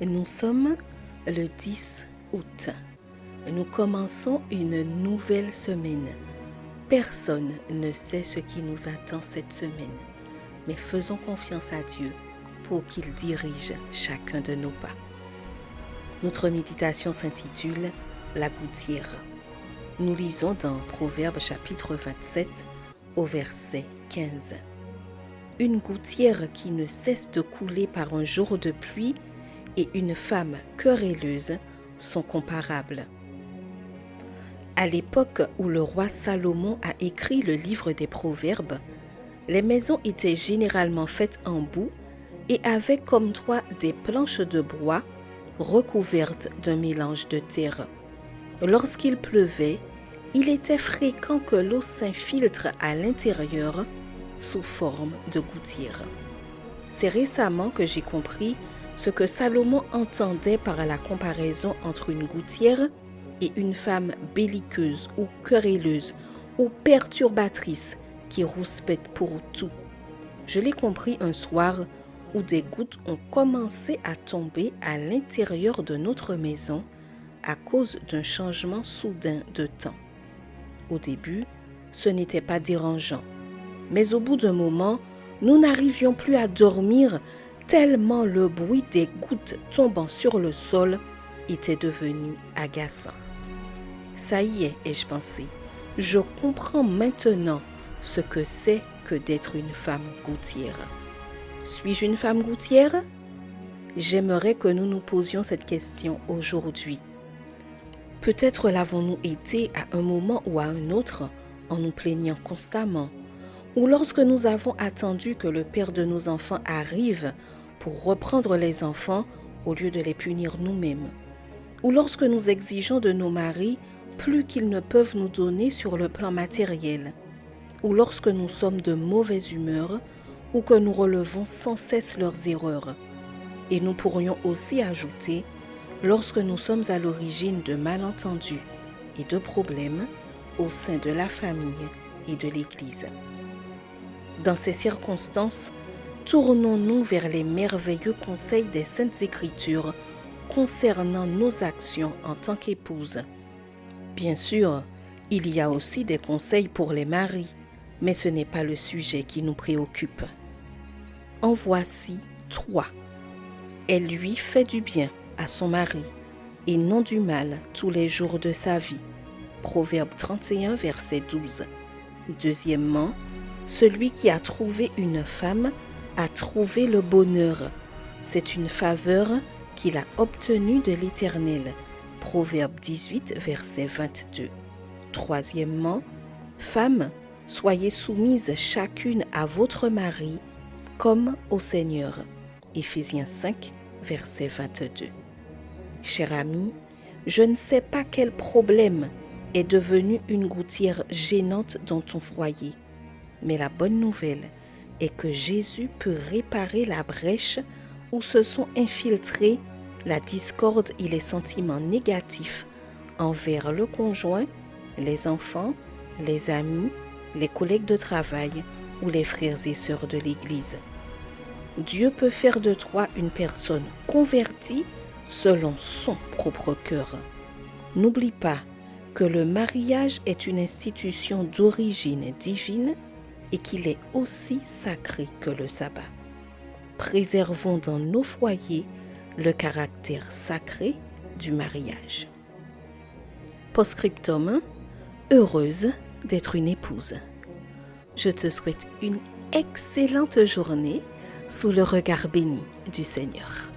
Nous sommes le 10 août. Nous commençons une nouvelle semaine. Personne ne sait ce qui nous attend cette semaine, mais faisons confiance à Dieu pour qu'il dirige chacun de nos pas. Notre méditation s'intitule « La gouttière ». Nous lisons dans Proverbes chapitre 27 au verset 15. Une gouttière qui ne cesse de couler par un jour de pluie et une femme querelleuse sont comparables. À l'époque où le roi Salomon a écrit le livre des Proverbes, les maisons étaient généralement faites en boue et avaient comme toit des planches de bois recouvertes d'un mélange de terre. Lorsqu'il pleuvait, il était fréquent que l'eau s'infiltre à l'intérieur sous forme de gouttière. C'est récemment que j'ai compris ce que Salomon entendait par la comparaison entre une gouttière et une femme belliqueuse ou querelleuse ou perturbatrice qui rouspète pour tout. Je l'ai compris un soir où des gouttes ont commencé à tomber à l'intérieur de notre maison à cause d'un changement soudain de temps. Au début, ce n'était pas dérangeant, mais au bout d'un moment, nous n'arrivions plus à dormir tellement le bruit des gouttes tombant sur le sol était devenu agaçant. Ça y est, ai-je pensé, je comprends maintenant ce que c'est que d'être une femme gouttière. Suis-je une femme gouttière? J'aimerais que nous nous posions cette question aujourd'hui. Peut-être l'avons-nous été à un moment ou à un autre en nous plaignant constamment, ou lorsque nous avons attendu que le père de nos enfants arrive pour reprendre les enfants au lieu de les punir nous-mêmes, ou lorsque nous exigeons de nos maris plus qu'ils ne peuvent nous donner sur le plan matériel, ou lorsque nous sommes de mauvaise humeur ou que nous relevons sans cesse leurs erreurs. Et nous pourrions aussi ajouter lorsque nous sommes à l'origine de malentendus et de problèmes au sein de la famille et de l'Église. Dans ces circonstances, tournons-nous vers les merveilleux conseils des Saintes Écritures concernant nos actions en tant qu'épouses. Bien sûr, il y a aussi des conseils pour les maris, mais ce n'est pas le sujet qui nous préoccupe. En voici 3. Elle lui fait du bien à son mari et non du mal tous les jours de sa vie. Proverbe 31, verset 12. Deuxièmement, celui qui a trouvé une femme a trouvé le bonheur. C'est une faveur qu'il a obtenue de l'Éternel. Proverbe 18, verset 22. Troisièmement, femmes, soyez soumises chacune à votre mari comme au Seigneur. Éphésiens 5, verset 22. Cher ami, je ne sais pas quel problème est devenu une gouttière gênante dans ton foyer, mais la bonne nouvelle est que Jésus peut réparer la brèche où se sont infiltrés la discorde et les sentiments négatifs envers le conjoint, les enfants, les amis, les collègues de travail ou les frères et sœurs de l'Église. Dieu peut faire de toi une personne convertie selon son propre cœur. N'oublie pas que le mariage est une institution d'origine divine et qu'il est aussi sacré que le sabbat. Préservons dans nos foyers le caractère sacré du mariage. Post-scriptum, heureuse d'être une épouse. Je te souhaite une excellente journée sous le regard béni du Seigneur.